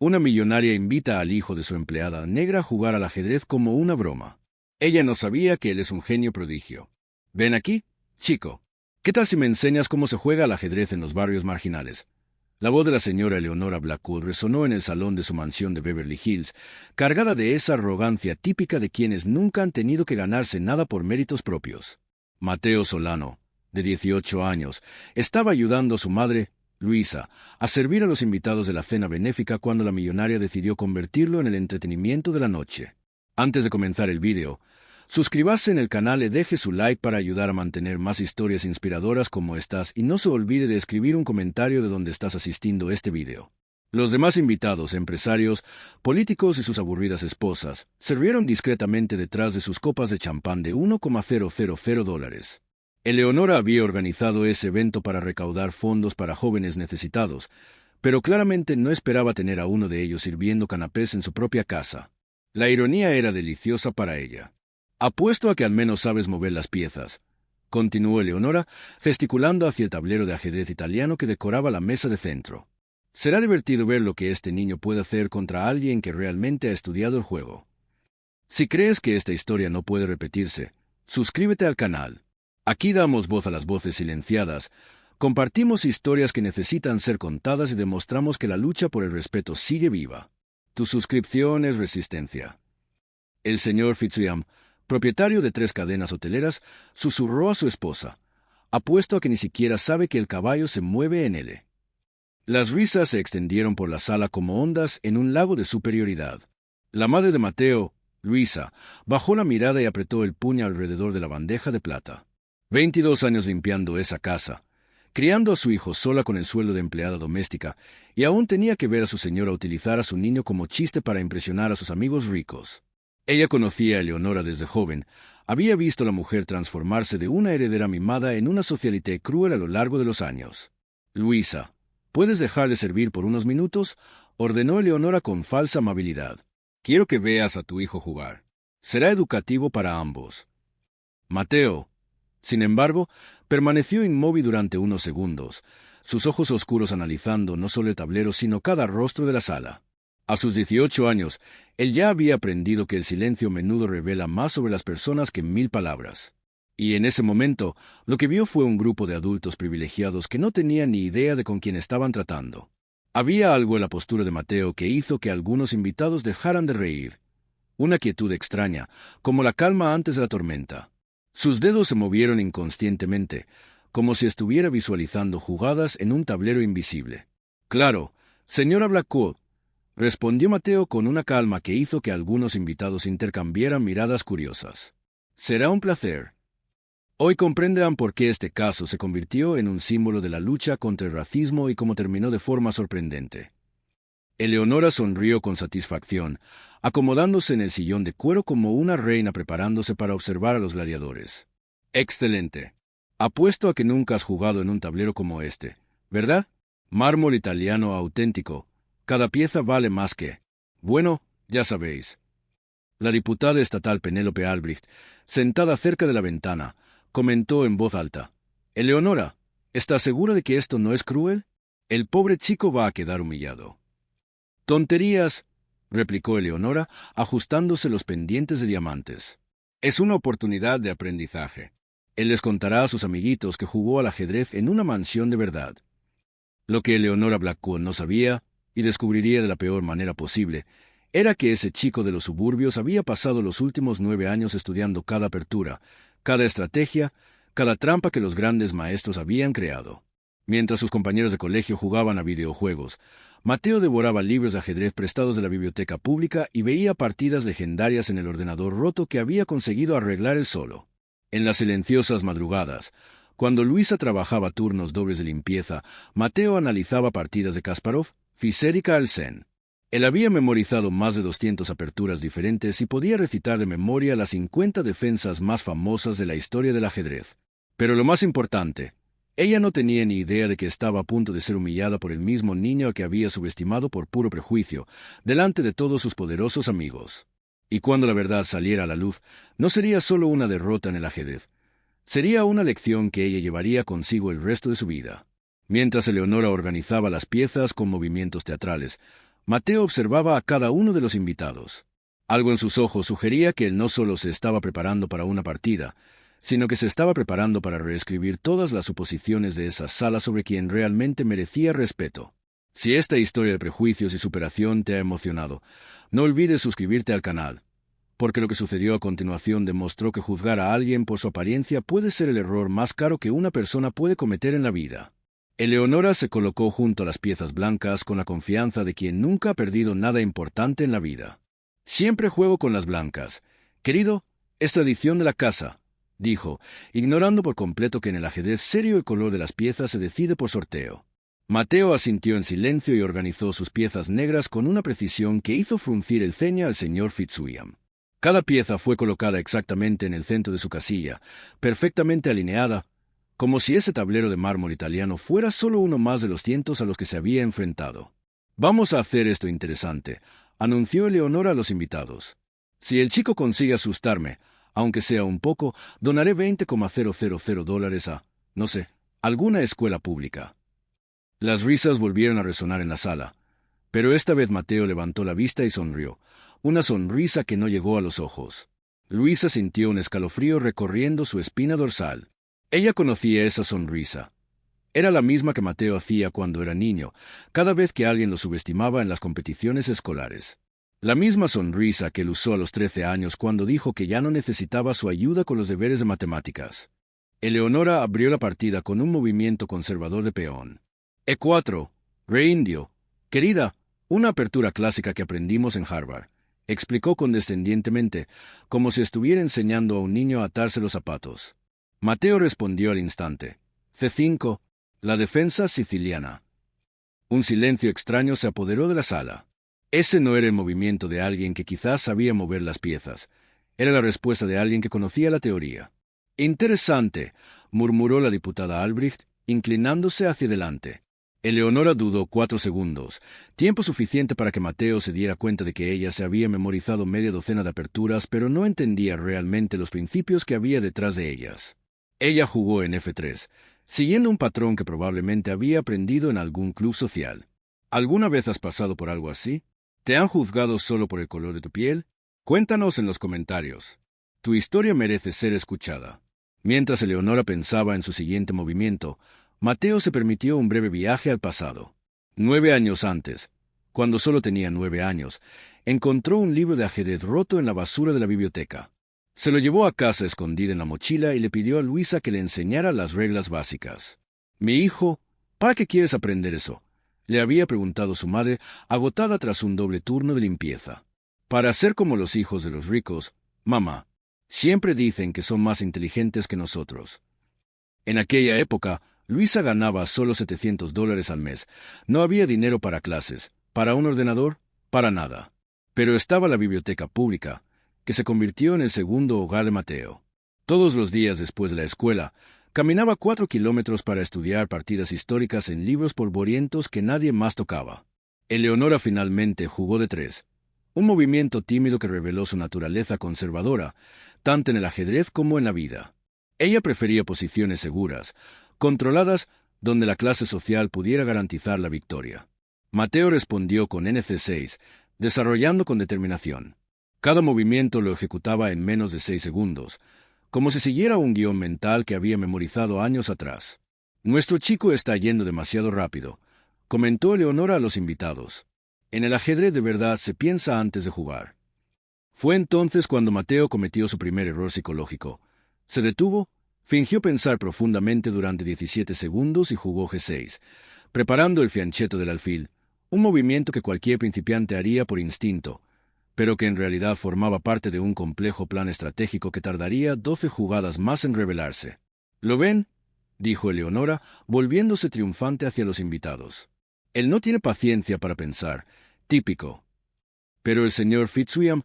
Una millonaria invita al hijo de su empleada negra a jugar al ajedrez como una broma. Ella no sabía que él es un genio prodigio. «Ven aquí, chico. ¿Qué tal si me enseñas cómo se juega al ajedrez en los barrios marginales?» La voz de la señora Eleonora Blackwood resonó en el salón de su mansión de Beverly Hills, cargada de esa arrogancia típica de quienes nunca han tenido que ganarse nada por méritos propios. Mateo Solano, de 18 años, estaba ayudando a su madre, Luisa, a servir a los invitados de la cena benéfica cuando la millonaria decidió convertirlo en el entretenimiento de la noche. Antes de comenzar el vídeo, suscríbase en el canal y deje su like para ayudar a mantener más historias inspiradoras como estas y no se olvide de escribir un comentario de dónde estás asistiendo a este vídeo. Los demás invitados, empresarios, políticos y sus aburridas esposas, se rieron discretamente detrás de sus copas de champán de $1,000. Eleonora había organizado ese evento para recaudar fondos para jóvenes necesitados, pero claramente no esperaba tener a uno de ellos sirviendo canapés en su propia casa. La ironía era deliciosa para ella. «Apuesto a que al menos sabes mover las piezas», continuó Eleonora, gesticulando hacia el tablero de ajedrez italiano que decoraba la mesa de centro. «Será divertido ver lo que este niño puede hacer contra alguien que realmente ha estudiado el juego. Si crees que esta historia no puede repetirse, suscríbete al canal. Aquí damos voz a las voces silenciadas, compartimos historias que necesitan ser contadas y demostramos que la lucha por el respeto sigue viva. Tu suscripción es resistencia». El señor Fitzwilliam, propietario de 3 cadenas hoteleras, susurró a su esposa: «Apuesto a que ni siquiera sabe que el caballo se mueve en él». Las risas se extendieron por la sala como ondas en un lago de superioridad. La madre de Mateo, Luisa, bajó la mirada y apretó el puño alrededor de la bandeja de plata. 22 años limpiando esa casa, criando a su hijo sola con el sueldo de empleada doméstica, y aún tenía que ver a su señora utilizar a su niño como chiste para impresionar a sus amigos ricos. Ella conocía a Eleonora desde joven, había visto a la mujer transformarse de una heredera mimada en una socialité cruel a lo largo de los años. «Luisa, ¿puedes dejar de servir por unos minutos?», ordenó Eleonora con falsa amabilidad. «Quiero que veas a tu hijo jugar. Será educativo para ambos». Mateo, sin embargo, permaneció inmóvil durante unos segundos, sus ojos oscuros analizando no solo el tablero sino cada rostro de la sala. A sus 18 años, él ya había aprendido que el silencio a menudo revela más sobre las personas que 1000 palabras. Y en ese momento, lo que vio fue un grupo de adultos privilegiados que no tenían ni idea de con quién estaban tratando. Había algo en la postura de Mateo que hizo que algunos invitados dejaran de reír. Una quietud extraña, como la calma antes de la tormenta. Sus dedos se movieron inconscientemente, como si estuviera visualizando jugadas en un tablero invisible. «Claro, señora Blackwood», respondió Mateo con una calma que hizo que algunos invitados intercambiaran miradas curiosas. «Será un placer». Hoy comprenderán por qué este caso se convirtió en un símbolo de la lucha contra el racismo y cómo terminó de forma sorprendente. Eleonora sonrió con satisfacción, acomodándose en el sillón de cuero como una reina preparándose para observar a los gladiadores. «Excelente. Apuesto a que nunca has jugado en un tablero como este, ¿verdad? Mármol italiano auténtico. Cada pieza vale más que... Bueno, ya sabéis». La diputada estatal Penélope Albrecht, sentada cerca de la ventana, comentó en voz alta: «Eleonora, ¿estás segura de que esto no es cruel? El pobre chico va a quedar humillado». «Tonterías», replicó Eleonora, ajustándose los pendientes de diamantes. «Es una oportunidad de aprendizaje. Él les contará a sus amiguitos que jugó al ajedrez en una mansión de verdad». Lo que Eleonora Blackwood no sabía, y descubriría de la peor manera posible, era que ese chico de los suburbios había pasado los últimos 9 años estudiando cada apertura, cada estrategia, cada trampa que los grandes maestros habían creado. Mientras sus compañeros de colegio jugaban a videojuegos, Mateo devoraba libros de ajedrez prestados de la biblioteca pública y veía partidas legendarias en el ordenador roto que había conseguido arreglar él solo. En las silenciosas madrugadas, cuando Luisa trabajaba turnos dobles de limpieza, Mateo analizaba partidas de Kasparov, Fischer y Carlsen. Él había memorizado más de 200 aperturas diferentes y podía recitar de memoria las 50 defensas más famosas de la historia del ajedrez. Pero lo más importante, ella no tenía ni idea de que estaba a punto de ser humillada por el mismo niño al que había subestimado por puro prejuicio, delante de todos sus poderosos amigos. Y cuando la verdad saliera a la luz, no sería solo una derrota en el ajedrez. Sería una lección que ella llevaría consigo el resto de su vida. Mientras Eleonora organizaba las piezas con movimientos teatrales, Mateo observaba a cada uno de los invitados. Algo en sus ojos sugería que él no solo se estaba preparando para una partida, sino que se estaba preparando para reescribir todas las suposiciones de esa sala sobre quien realmente merecía respeto. Si esta historia de prejuicios y superación te ha emocionado, no olvides suscribirte al canal, porque lo que sucedió a continuación demostró que juzgar a alguien por su apariencia puede ser el error más caro que una persona puede cometer en la vida. Eleonora se colocó junto a las piezas blancas con la confianza de quien nunca ha perdido nada importante en la vida. Siempre juego con las blancas. Querido, es tradición de la casa, dijo, ignorando por completo que en el ajedrez serio el color de las piezas se decide por sorteo. Mateo asintió en silencio y organizó sus piezas negras con una precisión que hizo fruncir el ceño al señor Fitzwilliam. Cada pieza fue colocada exactamente en el centro de su casilla, perfectamente alineada, como si ese tablero de mármol italiano fuera solo uno más de los cientos a los que se había enfrentado. «Vamos a hacer esto interesante», anunció Eleonora a los invitados. «Si el chico consigue asustarme, aunque sea un poco, donaré $20,000 a, no sé, alguna escuela pública». Las risas volvieron a resonar en la sala, pero esta vez Mateo levantó la vista y sonrió, una sonrisa que no llegó a los ojos. Luisa sintió un escalofrío recorriendo su espina dorsal. Ella conocía esa sonrisa. Era la misma que Mateo hacía cuando era niño, cada vez que alguien lo subestimaba en las competiciones escolares. La misma sonrisa que él usó a los 13 años cuando dijo que ya no necesitaba su ayuda con los deberes de matemáticas. Eleonora abrió la partida con un movimiento conservador de peón. E4, reindio. Querida, una apertura clásica que aprendimos en Harvard, explicó condescendientemente, como si estuviera enseñando a un niño a atarse los zapatos. Mateo respondió al instante. C5, la defensa siciliana. Un silencio extraño se apoderó de la sala. Ese no era el movimiento de alguien que quizás sabía mover las piezas. Era la respuesta de alguien que conocía la teoría. Interesante, murmuró la diputada Albrecht, inclinándose hacia adelante. Eleonora dudó 4 segundos, tiempo suficiente para que Mateo se diera cuenta de que ella se había memorizado media docena de aperturas, pero no entendía realmente los principios que había detrás de ellas. Ella jugó en F3, siguiendo un patrón que probablemente había aprendido en algún club social. ¿Alguna vez has pasado por algo así? ¿Te han juzgado solo por el color de tu piel? Cuéntanos en los comentarios. Tu historia merece ser escuchada. Mientras Eleonora pensaba en su siguiente movimiento, Mateo se permitió un breve viaje al pasado. 9 años antes, cuando solo tenía 9 años, encontró un libro de ajedrez roto en la basura de la biblioteca. Se lo llevó a casa escondida en la mochila y le pidió a Luisa que le enseñara las reglas básicas. «Mi hijo, ¿para qué quieres aprender eso?», le había preguntado su madre, agotada tras un doble turno de limpieza. «Para ser como los hijos de los ricos, mamá. Siempre dicen que son más inteligentes que nosotros». En aquella época, Luisa ganaba solo $700 al mes. No había dinero para clases, para un ordenador, para nada. Pero estaba la biblioteca pública, que se convirtió en el segundo hogar de Mateo. Todos los días después de la escuela, caminaba 4 kilómetros para estudiar partidas históricas en libros polvorientos que nadie más tocaba. Eleonora finalmente jugó de 3, un movimiento tímido que reveló su naturaleza conservadora, tanto en el ajedrez como en la vida. Ella prefería posiciones seguras, controladas, donde la clase social pudiera garantizar la victoria. Mateo respondió con NC6, desarrollando con determinación. Cada movimiento lo ejecutaba en menos de 6 segundos, como si siguiera un guión mental que había memorizado años atrás. «Nuestro chico está yendo demasiado rápido», comentó Eleonora a los invitados. «En el ajedrez de verdad se piensa antes de jugar». Fue entonces cuando Mateo cometió su primer error psicológico. Se detuvo, fingió pensar profundamente durante 17 segundos y jugó G6, preparando el fianchetto del alfil, un movimiento que cualquier principiante haría por instinto, pero que en realidad formaba parte de un complejo plan estratégico que tardaría 12 jugadas más en revelarse. «¿Lo ven?», dijo Eleonora, volviéndose triunfante hacia los invitados. «Él no tiene paciencia para pensar. Típico». Pero el señor Fitzwilliam,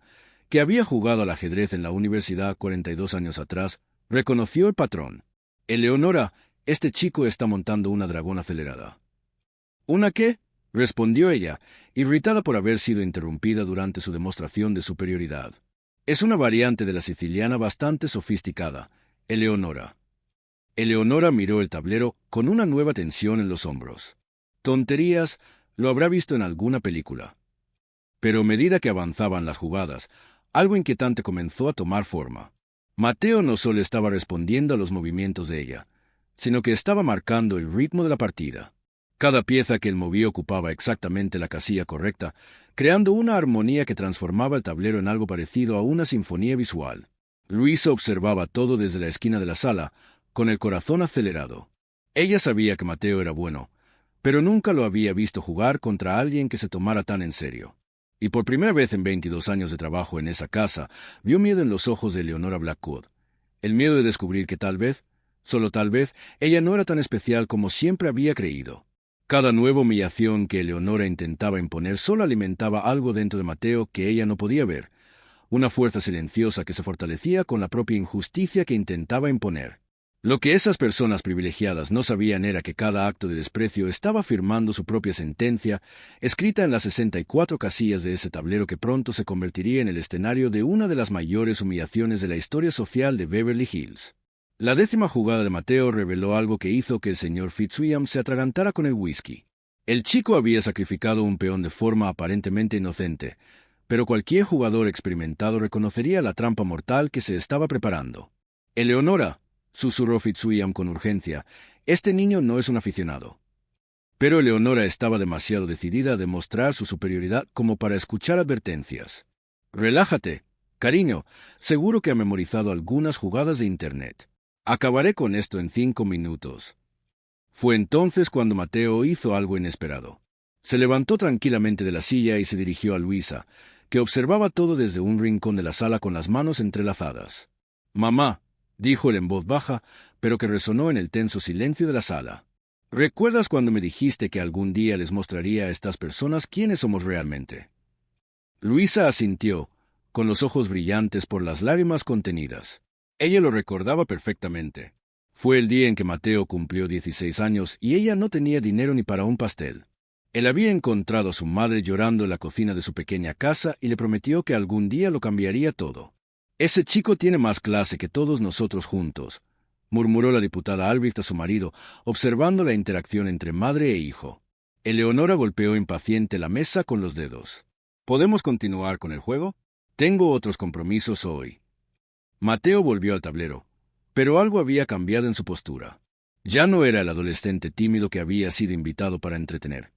que había jugado al ajedrez en la universidad 42 años atrás, reconoció el patrón. «Eleonora, este chico está montando una dragón acelerada». «¿Una qué?», respondió ella, irritada por haber sido interrumpida durante su demostración de superioridad. «Es una variante de la siciliana bastante sofisticada, Eleonora». Eleonora miró el tablero con una nueva tensión en los hombros. «Tonterías, lo habrá visto en alguna película». Pero a medida que avanzaban las jugadas, algo inquietante comenzó a tomar forma. Mateo no solo estaba respondiendo a los movimientos de ella, sino que estaba marcando el ritmo de la partida. Cada pieza que él movía ocupaba exactamente la casilla correcta, creando una armonía que transformaba el tablero en algo parecido a una sinfonía visual. Luisa observaba todo desde la esquina de la sala, con el corazón acelerado. Ella sabía que Mateo era bueno, pero nunca lo había visto jugar contra alguien que se tomara tan en serio. Y por primera vez en 22 años de trabajo en esa casa, vio miedo en los ojos de Leonora Blackwood. El miedo de descubrir que tal vez, solo tal vez, ella no era tan especial como siempre había creído. Cada nueva humillación que Leonora intentaba imponer solo alimentaba algo dentro de Mateo que ella no podía ver, una fuerza silenciosa que se fortalecía con la propia injusticia que intentaba imponer. Lo que esas personas privilegiadas no sabían era que cada acto de desprecio estaba firmando su propia sentencia, escrita en las 64 casillas de ese tablero que pronto se convertiría en el escenario de una de las mayores humillaciones de la historia social de Beverly Hills. La 10ª jugada de Mateo reveló algo que hizo que el señor Fitzwilliam se atragantara con el whisky. El chico había sacrificado un peón de forma aparentemente inocente, pero cualquier jugador experimentado reconocería la trampa mortal que se estaba preparando. «Eleonora», susurró Fitzwilliam con urgencia, «este niño no es un aficionado». Pero Eleonora estaba demasiado decidida a demostrar su superioridad como para escuchar advertencias. «Relájate, cariño, seguro que ha memorizado algunas jugadas de Internet. Acabaré con esto en 5 minutos». Fue entonces cuando Mateo hizo algo inesperado. Se levantó tranquilamente de la silla y se dirigió a Luisa, que observaba todo desde un rincón de la sala con las manos entrelazadas. «Mamá», dijo él en voz baja, pero que resonó en el tenso silencio de la sala. «¿Recuerdas cuando me dijiste que algún día les mostraría a estas personas quiénes somos realmente?» Luisa asintió, con los ojos brillantes por las lágrimas contenidas. Ella lo recordaba perfectamente. Fue el día en que Mateo cumplió 16 años y ella no tenía dinero ni para un pastel. Él había encontrado a su madre llorando en la cocina de su pequeña casa y le prometió que algún día lo cambiaría todo. «Ese chico tiene más clase que todos nosotros juntos», murmuró la diputada Albrecht a su marido, observando la interacción entre madre e hijo. Eleonora golpeó impaciente la mesa con los dedos. «¿Podemos continuar con el juego? Tengo otros compromisos hoy». Mateo volvió al tablero, pero algo había cambiado en su postura. Ya no era el adolescente tímido que había sido invitado para entretener.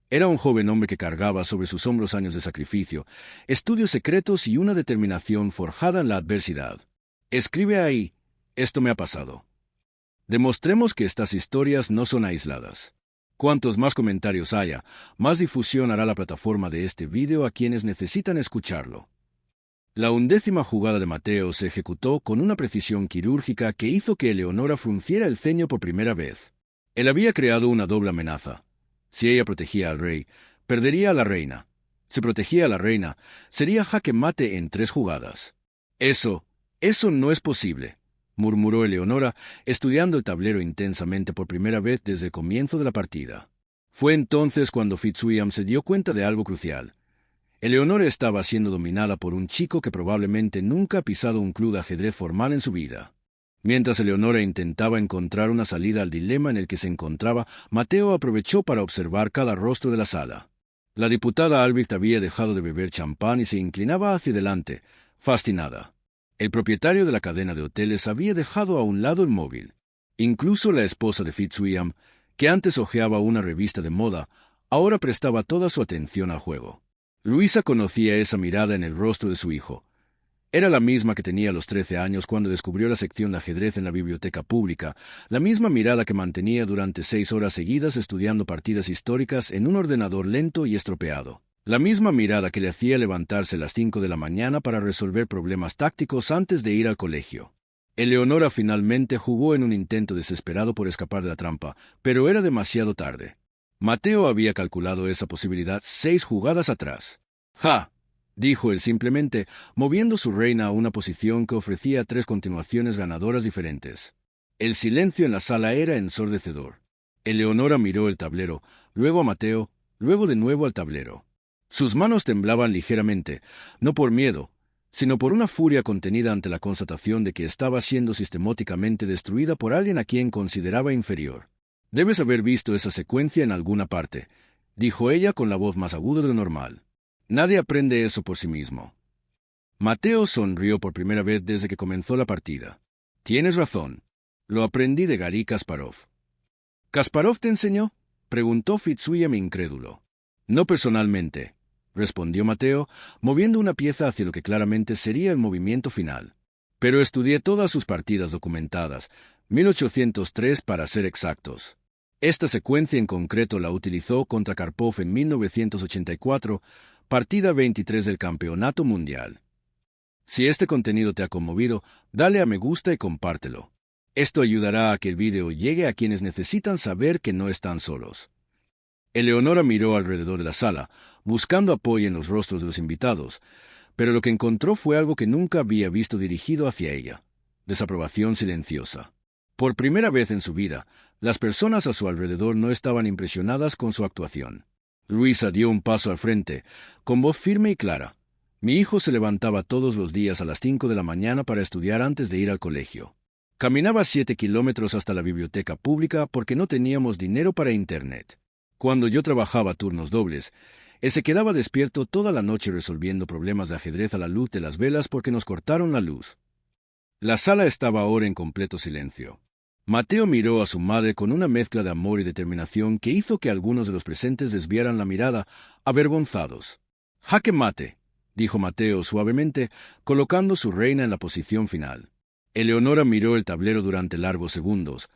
Era un joven hombre que cargaba sobre sus hombros años de sacrificio, estudios secretos y una determinación forjada en la adversidad. «Escribe ahí, esto me ha pasado». Demostremos que estas historias no son aisladas. Cuantos más comentarios haya, más difusión hará la plataforma de este vídeo a quienes necesitan escucharlo. La 11ª jugada de Mateo se ejecutó con una precisión quirúrgica que hizo que Eleonora frunciera el ceño por primera vez. Él había creado una doble amenaza. Si ella protegía al rey, perdería a la reina. Si protegía a la reina, sería jaque mate en 3 jugadas. Eso no es posible», murmuró Eleonora, estudiando el tablero intensamente por primera vez desde el comienzo de la partida. Fue entonces cuando Fitzwilliam se dio cuenta de algo crucial. Eleonora estaba siendo dominada por un chico que probablemente nunca ha pisado un club de ajedrez formal en su vida. Mientras Eleonora intentaba encontrar una salida al dilema en el que se encontraba, Mateo aprovechó para observar cada rostro de la sala. La diputada Albrecht había dejado de beber champán y se inclinaba hacia adelante, fascinada. El propietario de la cadena de hoteles había dejado a un lado el móvil. Incluso la esposa de Fitzwilliam, que antes hojeaba una revista de moda, ahora prestaba toda su atención al juego. Luisa conocía esa mirada en el rostro de su hijo. Era la misma que tenía a los 13 años cuando descubrió la sección de ajedrez en la biblioteca pública, la misma mirada que mantenía durante 6 horas seguidas estudiando partidas históricas en un ordenador lento y estropeado. La misma mirada que le hacía levantarse a las 5 de la mañana para resolver problemas tácticos antes de ir al colegio. Eleonora finalmente jugó en un intento desesperado por escapar de la trampa, pero era demasiado tarde. Mateo había calculado esa posibilidad 6 jugadas atrás. «¡Ja!», dijo él simplemente, moviendo su reina a una posición que ofrecía 3 continuaciones ganadoras diferentes. El silencio en la sala era ensordecedor. Eleonora miró el tablero, luego a Mateo, luego de nuevo al tablero. Sus manos temblaban ligeramente, no por miedo, sino por una furia contenida ante la constatación de que estaba siendo sistemáticamente destruida por alguien a quien consideraba inferior. «Debes haber visto esa secuencia en alguna parte», dijo ella con la voz más aguda de lo normal. Nadie aprende eso por sí mismo. Mateo sonrió por primera vez desde que comenzó la partida. Tienes razón. Lo aprendí de Garry Kasparov. ¿Kasparov te enseñó? Preguntó Fitzwilliam incrédulo. No personalmente, respondió Mateo, moviendo una pieza hacia lo que claramente sería el movimiento final. Pero estudié todas sus partidas documentadas, 1803 para ser exactos. Esta secuencia en concreto la utilizó contra Karpov en 1984, partida 23 del Campeonato Mundial. Si este contenido te ha conmovido, dale a me gusta y compártelo. Esto ayudará a que el vídeo llegue a quienes necesitan saber que no están solos. Eleonora miró alrededor de la sala, buscando apoyo en los rostros de los invitados, pero lo que encontró fue algo que nunca había visto dirigido hacia ella: desaprobación silenciosa. Por primera vez en su vida, las personas a su alrededor no estaban impresionadas con su actuación. Luisa dio un paso al frente, con voz firme y clara. Mi hijo se levantaba todos los días a las 5 de la mañana para estudiar antes de ir al colegio. Caminaba 7 kilómetros hasta la biblioteca pública porque no teníamos dinero para internet. Cuando yo trabajaba turnos dobles, él se quedaba despierto toda la noche resolviendo problemas de ajedrez a la luz de las velas porque nos cortaron la luz. La sala estaba ahora en completo silencio. Mateo miró a su madre con una mezcla de amor y determinación que hizo que algunos de los presentes desviaran la mirada, avergonzados. «Jaque mate», dijo Mateo suavemente, colocando su reina en la posición final. Eleonora miró el tablero durante largos segundos,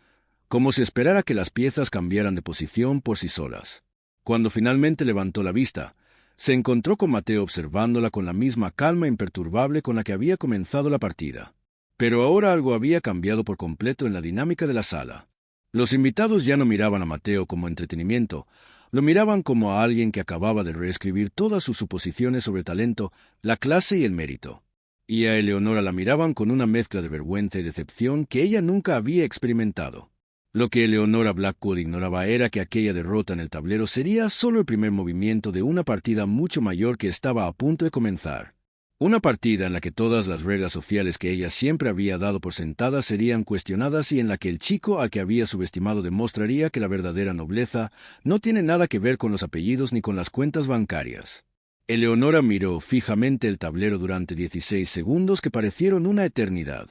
como si esperara que las piezas cambiaran de posición por sí solas. Cuando finalmente levantó la vista, se encontró con Mateo observándola con la misma calma imperturbable con la que había comenzado la partida. Pero ahora algo había cambiado por completo en la dinámica de la sala. Los invitados ya no miraban a Mateo como entretenimiento, lo miraban como a alguien que acababa de reescribir todas sus suposiciones sobre el talento, la clase y el mérito. Y a Eleonora la miraban con una mezcla de vergüenza y decepción que ella nunca había experimentado. Lo que Eleonora Blackwood ignoraba era que aquella derrota en el tablero sería solo el primer movimiento de una partida mucho mayor que estaba a punto de comenzar. Una partida en la que todas las reglas sociales que ella siempre había dado por sentadas serían cuestionadas y en la que el chico al que había subestimado demostraría que la verdadera nobleza no tiene nada que ver con los apellidos ni con las cuentas bancarias. Eleonora miró fijamente el tablero durante 16 segundos que parecieron una eternidad.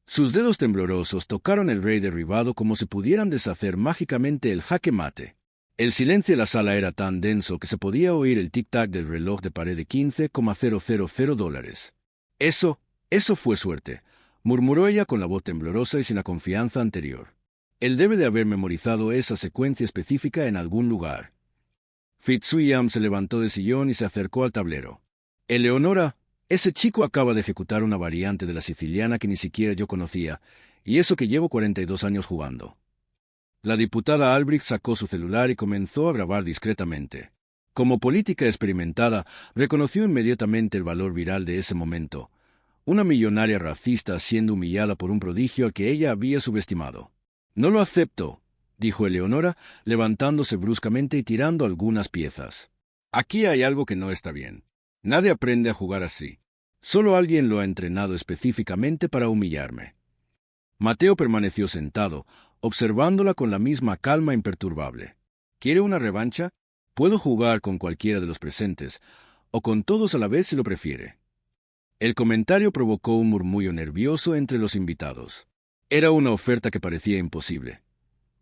Sus dedos temblorosos tocaron el rey derribado como si pudieran deshacer mágicamente el jaque mate. El silencio de la sala era tan denso que se podía oír el tic-tac del reloj de pared de $15,000. Eso fue suerte, murmuró ella con la voz temblorosa y sin la confianza anterior. Él debe de haber memorizado esa secuencia específica en algún lugar. Fitzwilliam se levantó del sillón y se acercó al tablero. Eleonora, ese chico acaba de ejecutar una variante de la siciliana que ni siquiera yo conocía, y eso que llevo 42 años jugando. La diputada Albrecht sacó su celular y comenzó a grabar discretamente. Como política experimentada, reconoció inmediatamente el valor viral de ese momento. Una millonaria racista siendo humillada por un prodigio al que ella había subestimado. «No lo acepto», dijo Eleonora, levantándose bruscamente y tirando algunas piezas. «Aquí hay algo que no está bien. Nadie aprende a jugar así. Solo alguien lo ha entrenado específicamente para humillarme». Mateo permaneció sentado, observándola con la misma calma imperturbable. «¿Quiere una revancha? Puedo jugar con cualquiera de los presentes, o con todos a la vez si lo prefiere». El comentario provocó un murmullo nervioso entre los invitados. Era una oferta que parecía imposible.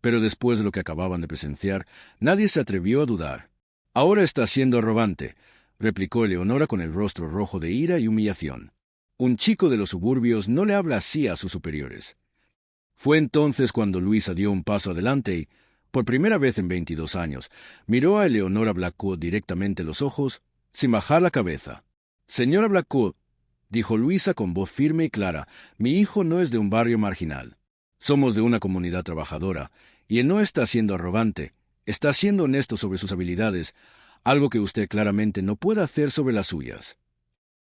Pero después de lo que acababan de presenciar, nadie se atrevió a dudar. «Ahora está siendo arrogante», replicó Eleonora con el rostro rojo de ira y humillación. «Un chico de los suburbios no le habla así a sus superiores». Fue entonces cuando Luisa dio un paso adelante y, por primera vez en 22 años, miró a Eleonora Blackwood directamente a los ojos, sin bajar la cabeza. «Señora Blackwood», dijo Luisa con voz firme y clara, «mi hijo no es de un barrio marginal. Somos de una comunidad trabajadora, y él no está siendo arrogante, está siendo honesto sobre sus habilidades, algo que usted claramente no puede hacer sobre las suyas».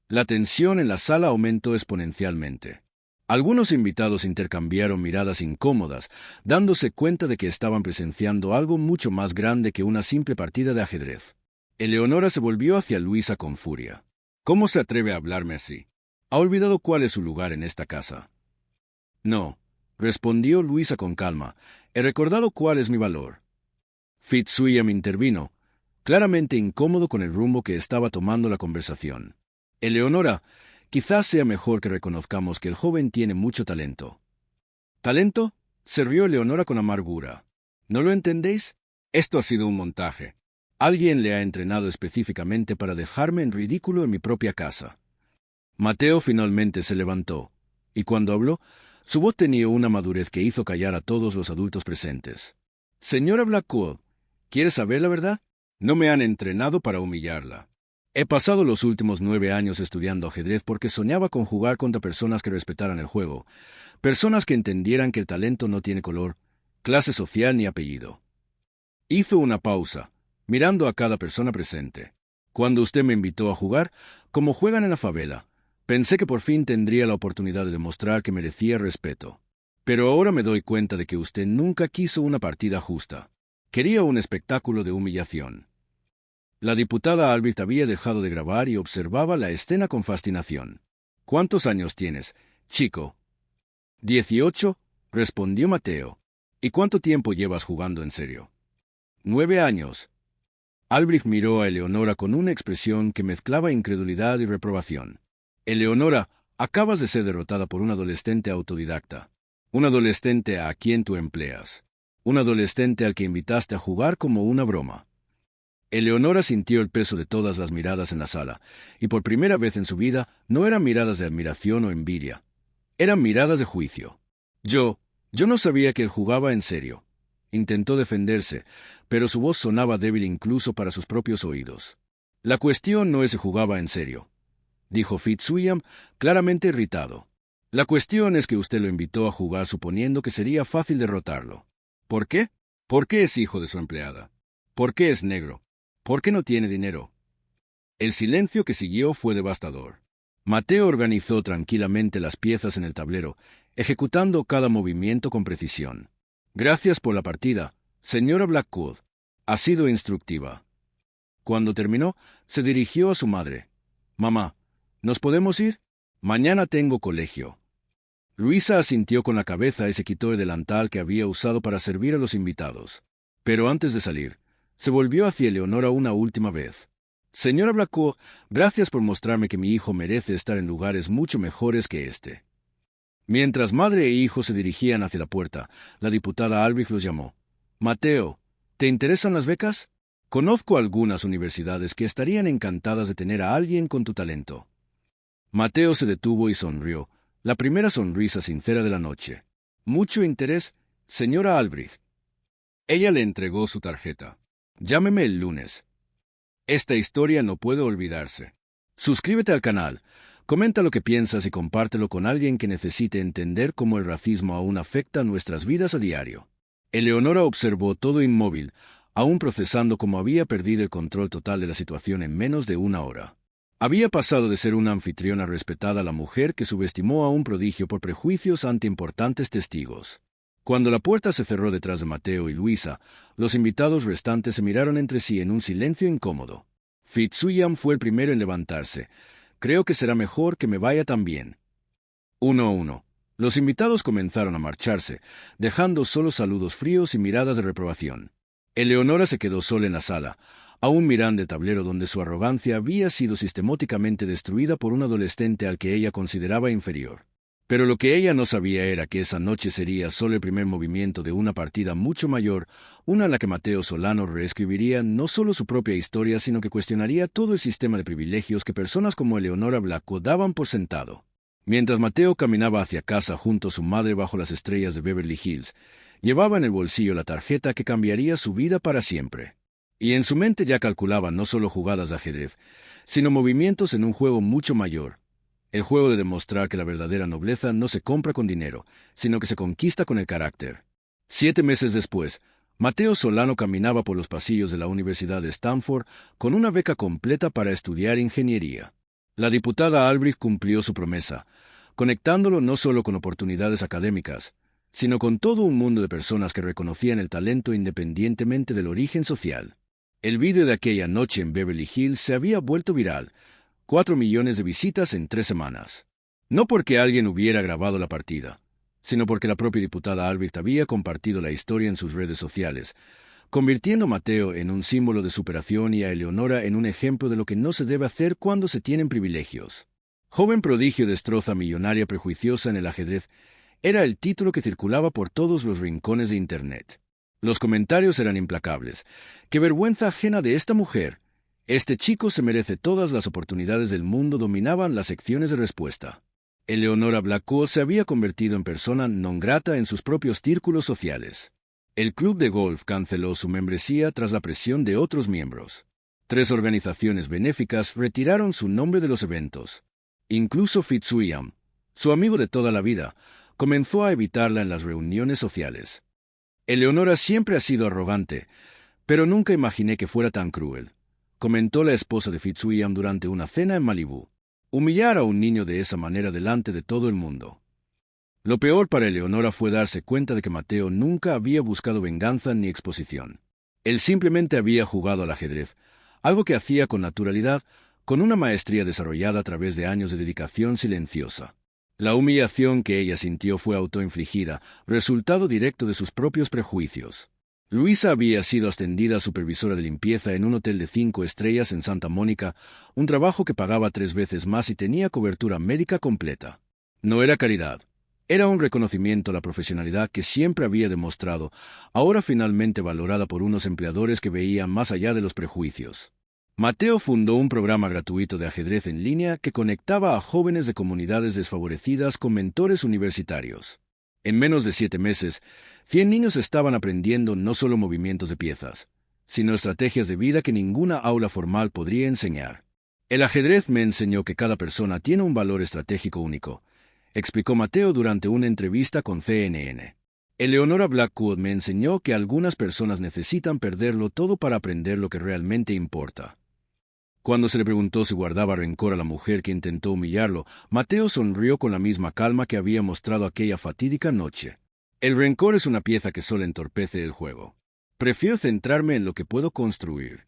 La tensión en la sala aumentó exponencialmente. Algunos invitados intercambiaron miradas incómodas, dándose cuenta de que estaban presenciando algo mucho más grande que una simple partida de ajedrez. Eleonora se volvió hacia Luisa con furia. «¿Cómo se atreve a hablarme así? ¿Ha olvidado cuál es su lugar en esta casa?» «No», respondió Luisa con calma, «he recordado cuál es mi valor». Fitzwilliam intervino. claramente incómodo con el rumbo que estaba tomando la conversación. Eleonora, quizás sea mejor que reconozcamos que el joven tiene mucho talento. ¿Talento? Se rió Eleonora con amargura. ¿No lo entendéis? Esto ha sido un montaje. Alguien le ha entrenado específicamente para dejarme en ridículo en mi propia casa. Mateo finalmente se levantó, y cuando habló, su voz tenía una madurez que hizo callar a todos los adultos presentes. Señora Blackwood, ¿quiere saber la verdad? No me han entrenado para humillarla. He pasado los últimos 9 años estudiando ajedrez porque soñaba con jugar contra personas que respetaran el juego, personas que entendieran que el talento no tiene color, clase social ni apellido. Hizo una pausa, mirando a cada persona presente. Cuando usted me invitó a jugar, como juegan en la favela, pensé que por fin tendría la oportunidad de demostrar que merecía respeto. Pero ahora me doy cuenta de que usted nunca quiso una partida justa. Quería un espectáculo de humillación. La diputada Albrecht había dejado de grabar y observaba la escena con fascinación. ¿Cuántos años tienes, chico? 18, respondió Mateo. ¿Y cuánto tiempo llevas jugando en serio? 9 años. Albrecht miró a Eleonora con una expresión que mezclaba incredulidad y reprobación. Eleonora, acabas de ser derrotada por un adolescente autodidacta. Un adolescente a quien tú empleas. Un adolescente al que invitaste a jugar como una broma. Eleonora sintió el peso de todas las miradas en la sala, y por primera vez en su vida no eran miradas de admiración o envidia. Eran miradas de juicio. Yo no sabía que él jugaba en serio. Intentó defenderse, pero su voz sonaba débil incluso para sus propios oídos. La cuestión no es si jugaba en serio, dijo Fitzwilliam, claramente irritado. La cuestión es que usted lo invitó a jugar suponiendo que sería fácil derrotarlo. ¿Por qué? ¿Por qué es hijo de su empleada? ¿Por qué es negro? ¿Por qué no tiene dinero? El silencio que siguió fue devastador. Mateo organizó tranquilamente las piezas en el tablero, ejecutando cada movimiento con precisión. Gracias por la partida, señora Blackwood. Ha sido instructiva. Cuando terminó, se dirigió a su madre. Mamá, ¿nos podemos ir? Mañana tengo colegio. Luisa asintió con la cabeza y se quitó el delantal que había usado para servir a los invitados. Pero antes de salir, se volvió hacia Eleonora una última vez. Señora Blackwood, gracias por mostrarme que mi hijo merece estar en lugares mucho mejores que este. Mientras madre e hijo se dirigían hacia la puerta, la diputada Albrecht los llamó. Mateo, ¿te interesan las becas? Conozco algunas universidades que estarían encantadas de tener a alguien con tu talento. Mateo se detuvo y sonrió, la primera sonrisa sincera de la noche. Mucho interés, señora Albrecht. Ella le entregó su tarjeta. Llámeme el lunes. Esta historia no puede olvidarse. Suscríbete al canal, comenta lo que piensas y compártelo con alguien que necesite entender cómo el racismo aún afecta nuestras vidas a diario. Eleonora observó todo inmóvil, aún procesando cómo había perdido el control total de la situación en menos de una hora. Había pasado de ser una anfitriona respetada a la mujer que subestimó a un prodigio por prejuicios ante importantes testigos. Cuando la puerta se cerró detrás de Mateo y Luisa, los invitados restantes se miraron entre sí en un silencio incómodo. Fitzwilliam fue el primero en levantarse. Creo que será mejor que me vaya también. 1-1. Los invitados comenzaron a marcharse, dejando solo saludos fríos y miradas de reprobación. Eleonora se quedó sola en la sala, aún mirando el tablero donde su arrogancia había sido sistemáticamente destruida por un adolescente al que ella consideraba inferior. Pero lo que ella no sabía era que esa noche sería solo el primer movimiento de una partida mucho mayor, una en la que Mateo Solano reescribiría no solo su propia historia, sino que cuestionaría todo el sistema de privilegios que personas como Eleonora Blackwood daban por sentado. Mientras Mateo caminaba hacia casa junto a su madre bajo las estrellas de Beverly Hills, llevaba en el bolsillo la tarjeta que cambiaría su vida para siempre. Y en su mente ya calculaba no solo jugadas de ajedrez, sino movimientos en un juego mucho mayor. El juego de demostrar que la verdadera nobleza no se compra con dinero, sino que se conquista con el carácter. 7 meses después, Mateo Solano caminaba por los pasillos de la Universidad de Stanford con una beca completa para estudiar ingeniería. La diputada Albrecht cumplió su promesa, conectándolo no solo con oportunidades académicas, sino con todo un mundo de personas que reconocían el talento independientemente del origen social. El vídeo de aquella noche en Beverly Hills se había vuelto viral, 4 millones de visitas en 3 semanas. No porque alguien hubiera grabado la partida, sino porque la propia diputada Albrecht había compartido la historia en sus redes sociales, convirtiendo a Mateo en un símbolo de superación y a Eleonora en un ejemplo de lo que no se debe hacer cuando se tienen privilegios. Joven prodigio destroza millonaria prejuiciosa en el ajedrez era el título que circulaba por todos los rincones de Internet. Los comentarios eran implacables. ¡Qué vergüenza ajena de esta mujer! Este chico se merece todas las oportunidades del mundo, dominaban las secciones de respuesta. Eleonora Blackwood se había convertido en persona non grata en sus propios círculos sociales. El club de golf canceló su membresía tras la presión de otros miembros. 3 organizaciones benéficas retiraron su nombre de los eventos. Incluso Fitzwilliam, su amigo de toda la vida, comenzó a evitarla en las reuniones sociales. Eleonora siempre ha sido arrogante, pero nunca imaginé que fuera tan cruel, comentó la esposa de Fitzwilliam durante una cena en Malibú. Humillar a un niño de esa manera delante de todo el mundo. Lo peor para Eleonora fue darse cuenta de que Mateo nunca había buscado venganza ni exposición. Él simplemente había jugado al ajedrez, algo que hacía con naturalidad, con una maestría desarrollada a través de años de dedicación silenciosa. La humillación que ella sintió fue autoinfligida, resultado directo de sus propios prejuicios. Luisa había sido ascendida a supervisora de limpieza en un hotel de 5 estrellas en Santa Mónica, un trabajo que pagaba 3 veces más y tenía cobertura médica completa. No era caridad. Era un reconocimiento a la profesionalidad que siempre había demostrado, ahora finalmente valorada por unos empleadores que veían más allá de los prejuicios. Mateo fundó un programa gratuito de ajedrez en línea que conectaba a jóvenes de comunidades desfavorecidas con mentores universitarios. En menos de 7 meses, 100 niños estaban aprendiendo no solo movimientos de piezas, sino estrategias de vida que ninguna aula formal podría enseñar. El ajedrez me enseñó que cada persona tiene un valor estratégico único, explicó Mateo durante una entrevista con CNN. Eleonora Blackwood me enseñó que algunas personas necesitan perderlo todo para aprender lo que realmente importa. Cuando se le preguntó si guardaba rencor a la mujer que intentó humillarlo, Mateo sonrió con la misma calma que había mostrado aquella fatídica noche. El rencor es una pieza que solo entorpece el juego. Prefiero centrarme en lo que puedo construir.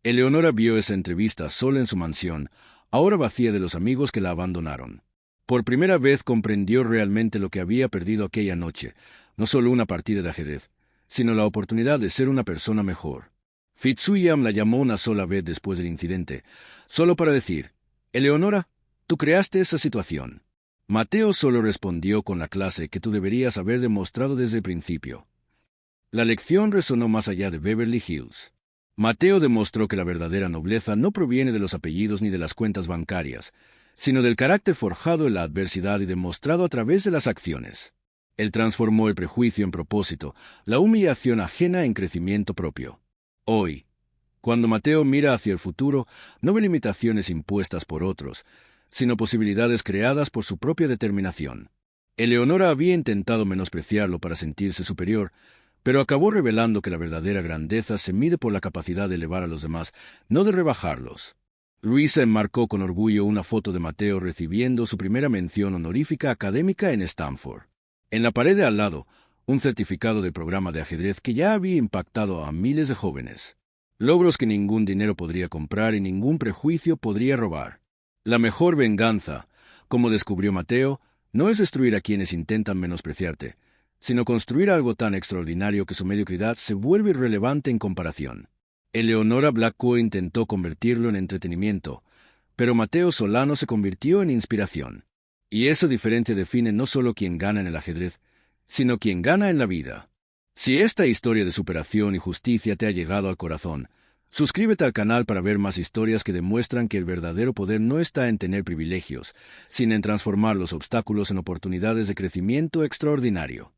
Eleonora vio esa entrevista sola en su mansión, ahora vacía de los amigos que la abandonaron. Por primera vez comprendió realmente lo que había perdido aquella noche, no solo una partida de ajedrez, sino la oportunidad de ser una persona mejor. Fitzwilliam la llamó una sola vez después del incidente, solo para decir, «Eleonora, tú creaste esa situación». Mateo solo respondió con la clase que tú deberías haber demostrado desde el principio. La lección resonó más allá de Beverly Hills. Mateo demostró que la verdadera nobleza no proviene de los apellidos ni de las cuentas bancarias, sino del carácter forjado en la adversidad y demostrado a través de las acciones. Él transformó el prejuicio en propósito, la humillación ajena en crecimiento propio. Hoy, cuando Mateo mira hacia el futuro, no ve limitaciones impuestas por otros, sino posibilidades creadas por su propia determinación. Eleonora había intentado menospreciarlo para sentirse superior, pero acabó revelando que la verdadera grandeza se mide por la capacidad de elevar a los demás, no de rebajarlos. Luisa enmarcó con orgullo una foto de Mateo recibiendo su primera mención honorífica académica en Stanford. En la pared de al lado, un certificado del programa de ajedrez que ya había impactado a miles de jóvenes. Logros que ningún dinero podría comprar y ningún prejuicio podría robar. La mejor venganza, como descubrió Mateo, no es destruir a quienes intentan menospreciarte, sino construir algo tan extraordinario que su mediocridad se vuelve irrelevante en comparación. Eleonora Blackwood intentó convertirlo en entretenimiento, pero Mateo Solano se convirtió en inspiración. Y esa diferencia define no solo quién gana en el ajedrez, sino quien gana en la vida. Si esta historia de superación y justicia te ha llegado al corazón, suscríbete al canal para ver más historias que demuestran que el verdadero poder no está en tener privilegios, sino en transformar los obstáculos en oportunidades de crecimiento extraordinario.